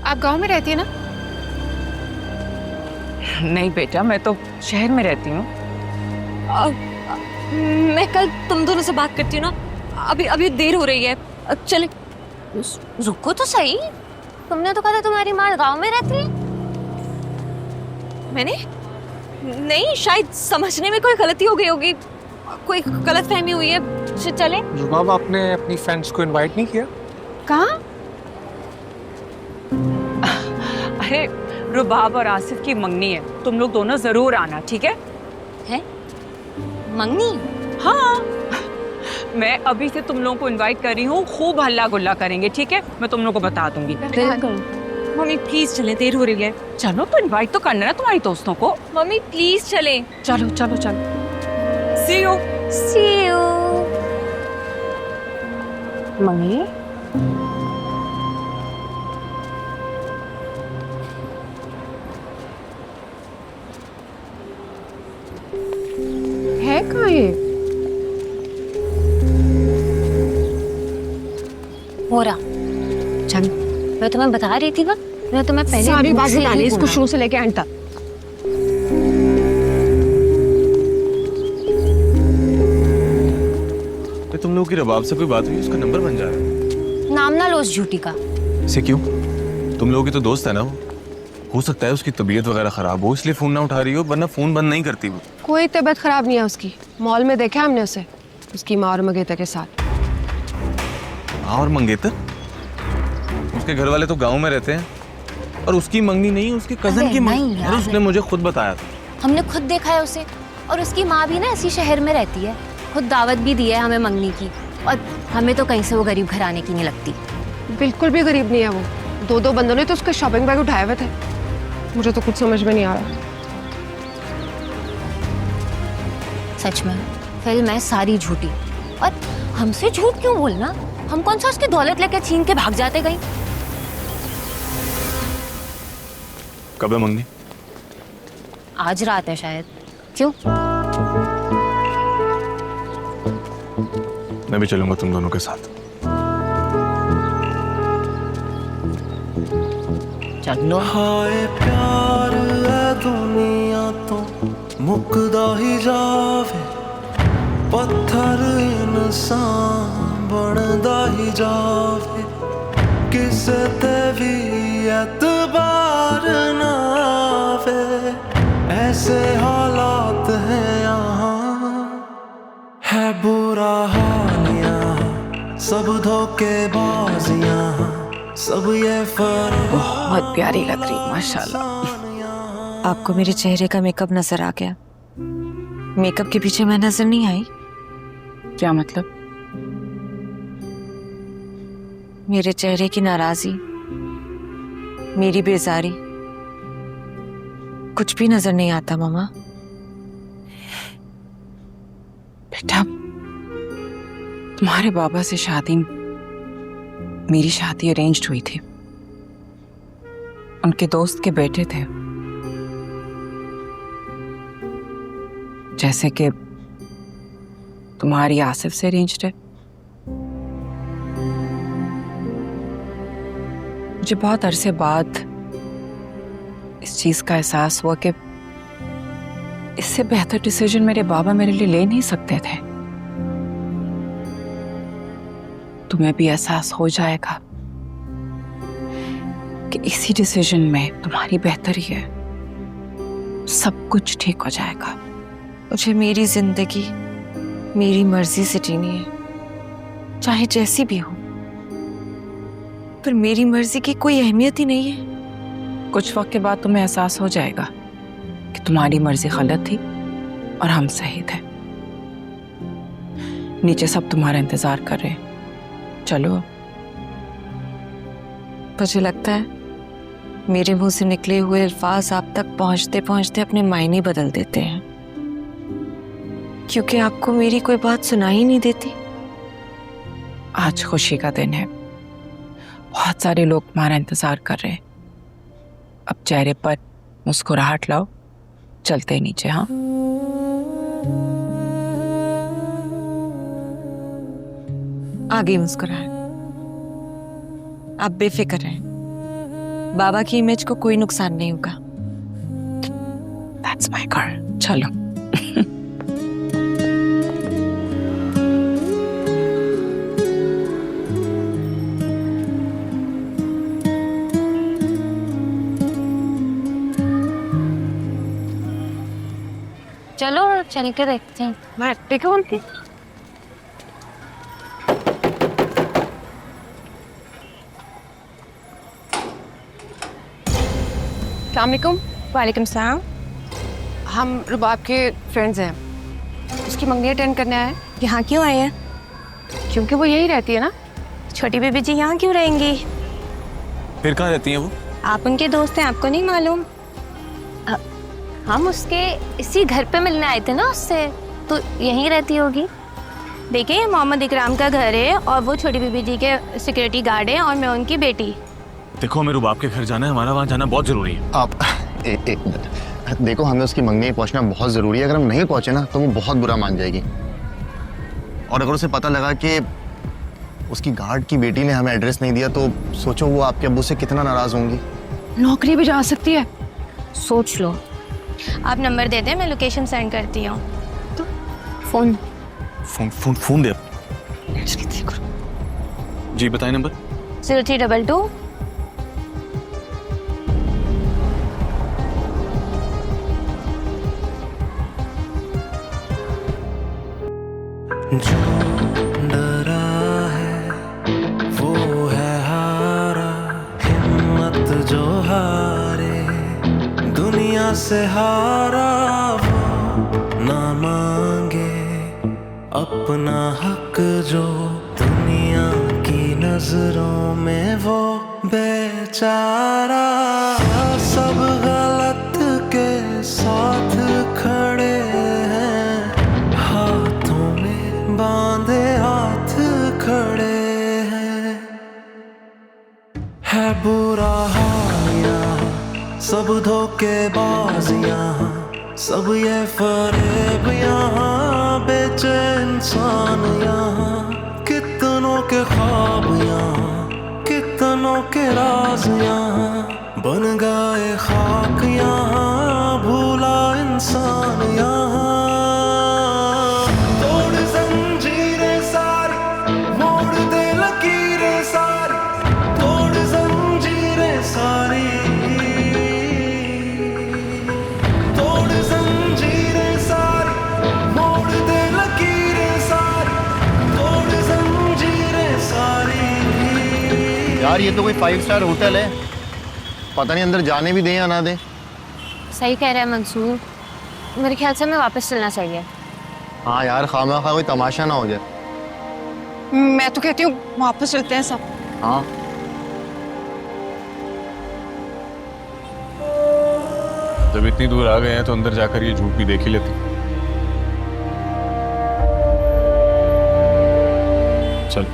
आप गांव में रहती है ना? नहीं बेटा, मैं तो शहर में रहती हूँ। मैं कल तुम दोनों से बात करती हूँ ना। अभी अभी देर हो रही है, चले। रुको तो सही, तुमने तो कहा था तुम्हारी माँ गांव में रहती है। मैंने नहीं, शायद समझने में कोई गलती हो गई होगी, कोई गलतफहमी हुई है। चले। रुबाब, आपने अपनी फ्रेंड्स को इनवाइट नहीं किया? कहाँ? अरे रुबाब और आसिफ की मंगनी है, तुम लोग दोनों जरूर आना, ठीक है? है मंगनी? हाँ, मैं अभी से तुम लोगों को इनवाइट कर रही हूँ, खूब हल्ला गुल्ला करेंगे, ठीक है? मैं तुम लोगों को बता दूंगी। मम्मी प्लीज चले, देर हो रही है। चलो तो इनवाइट तो करना ना तुम्हारी दोस्तों को। मम्मी प्लीज चले। चलो चलो चलो, see you. See you. Mummy, है कहाँ ये? हो रहा चल, मैं तुम्हें बता रही थी ना, मैं तुम्हें पहले सारी मुझसे बात बता ही ली इसको बोला। शुरू से लेके एंड तक। तुम लोगों की रबाब से कोई बात हुई, उसका नंबर बन जा रहा है। नाम ना लो उस झूठी का। इसे क्यों? तुम लोगों की तो दोस्त है ना वो। हो सकता है उसकी तबीयत वगैरह खराब हो, इसलिए फोन ना उठा रही हो, वरना फोन बंद नहीं करती वो। कोई तबीयत खराब नहीं है उसकी। मॉल में देखा हमने उसे, उसकी माँ और मंगेतर के साथ। हाँ, और मंगेतर? उसके घर वाले तो गांव में रहते हैं, और उसकी मंगनी नहीं, उसके कजन अरे की नहीं मंगनी। यार। और उसने मुझे खुद बताया था। हमने खुद देखा है उसे, और उसकी माँ भी ना इसी शहर में रहती है, खुद दावत भी दी है हमें मंगनी की, और हमें तो कहीं से वो गरीब घराने की नहीं लगती। बिल्कुल भी गरीब नहीं है वो। दो दो बंदों ने तो उसके शॉपिंग बैग उठाए हुए थे। मुझे तो कुछ समझ में नहीं आ रहा। सच में फिल्म है सारी झूठी। और हमसे झूठ क्यों बोलना? हम कौन सा उसकी दौलत लेके छीन के भाग जाते कहीं? कब है मंगनी? आज रात है शायद। क्यों? मैं भी चलूंगा तुम दोनों के साथ। चलो। हाय प्यार है दुनिया तो मुकदा ही जावे, पत्थर इंसान बनदा ही जावे, किसे ते भी एतबार ना आवे, ऐसे हालात हैं यहाँ, है बुरा हाल यहाँ, सब धोखेबाजियाँ, सब ये फर्क। बहुत प्यारी लग रही, माशाल्लाह। आपको मेरे चेहरे का मेकअप नजर आ गया? मेकअप के पीछे मैं नजर नहीं आई? क्या मतलब? मेरे चेहरे की नाराजगी, मेरी बेजारी, कुछ भी नजर नहीं आता मामा। बेटा, तुम्हारे बाबा से मेरी शादी अरेंज्ड हुई थी। उनके दोस्त के बेटे थे, जैसे कि तुम्हारी आसिफ से अरेंज्ड है। मुझे बहुत अरसे बाद इस चीज का एहसास हुआ कि इससे बेहतर डिसीजन मेरे बाबा मेरे लिए ले नहीं सकते थे। तुम्हें भी एहसास हो जाएगा कि इसी डिसीजन में तुम्हारी बेहतरी है, सब कुछ ठीक हो जाएगा। मुझे मेरी जिंदगी मेरी मर्जी से जीनी है, चाहे जैसी भी हो, पर मेरी मर्जी की कोई अहमियत ही नहीं है। कुछ वक्त के बाद तुम्हें एहसास हो जाएगा कि तुम्हारी मर्जी गलत थी और हम सही थे। नीचे सब तुम्हारा इंतजार कर रहे हैं, चलो। मुझे लगता है मेरे मुंह से निकले हुए अल्फाज आप तक पहुंचते पहुंचते अपने मायने बदल देते हैं, क्योंकि आपको मेरी कोई बात सुनाई नहीं देती। आज खुशी का दिन है, बहुत सारे लोग तुम्हारा इंतजार कर रहे हैं। अब चेहरे पर मुस्कुराहट लाओ, चलते हैं नीचे। हाँ, आगे मुस्कुराएं। आप बेफिक्र रहें, बाबा की इमेज को कोई नुकसान नहीं होगा। That's my car. चलो। चलो चल के देखते हैं। मैं ठीक हूँ उनकी। अस्सलामुअलैकुम। वालेकुम सलाम। हम रुबाब के फ्रेंड्स हैं, उसकी मंगनी अटेंड करने आए हैं। यहाँ क्यों आए हैं? क्योंकि वो यही रहती है ना। छोटी बीबी जी यहाँ क्यों रहेंगी? फिर कहाँ रहती हैं वो? आप उनके दोस्त हैं, आपको नहीं मालूम? हम उसके इसी घर पे मिलने आए थे ना उससे, तो यहीं रहती होगी। देखिए, मोहम्मद इकराम का घर है और वो छोटी बीबी जी के सिक्योरिटी गार्ड हैं और मैं उनकी बेटी। देखो, हमें रुबाब के घर जाना है, हमारा वहाँ जाना बहुत जरूरी है। आप एक मिनट देखो, हमें उसकी मंगनी में पहुंचना बहुत ज़रूरी है। अगर हम नहीं पहुंचे ना तो वो बहुत बुरा मान जाएगी। और अगर उसे पता लगा कि उसकी गार्ड की बेटी ने हमें एड्रेस नहीं दिया तो सोचो वो आपके अब्बू से कितना नाराज़ होंगी। नौकरी भी जा सकती है। सोच लो। आप नंबर दे दें, मैं लोकेशन सेंड करती हूँ। फोन फोन दे। जी बताएं नंबर। 0322 जो डरा है वो है हारा, हिम्मत जो हारे दुनिया से हारा वो ना मांगे अपना हक जो दुनिया की नजरों में वो बेचारा। सब गलत के साथ खड़े हैं, हाथों में बांधे हाथ खड़े हैं। है बुरा हाल यहाँ, सब धोखेबाज यहाँ, सब ये फरेब यहाँ, बेचे इंसान यहाँ। कितनों के ख्वाब यहाँ, कितनों के राज यहाँ, बन गए खाक यहाँ, भूला इंसान यहाँ। तोड़ जंजीरें सारी, मोड़ दे लकीरें सारी, तोड़ जंजीरें सारी, तोड़ जंजीरें सारी, मोड़ दे लकीरें सारी, तोड़ जंजीरें सारी। यार ये तो कोई 5 स्टार होटल है, पता नहीं अंदर जाने भी दें या ना दें। सही कह रहा है मंसूर, मेरे ख्याल से हमें वापस चलना चाहिए। हाँ यार, खामा कोई तमाशा ना हो जाए। मैं तो कहती हूँ वापस चलते हैं सब। हाँ जब इतनी दूर आ गए हैं तो अंदर जाकर ये झूठ भी देख ही लेते। चल।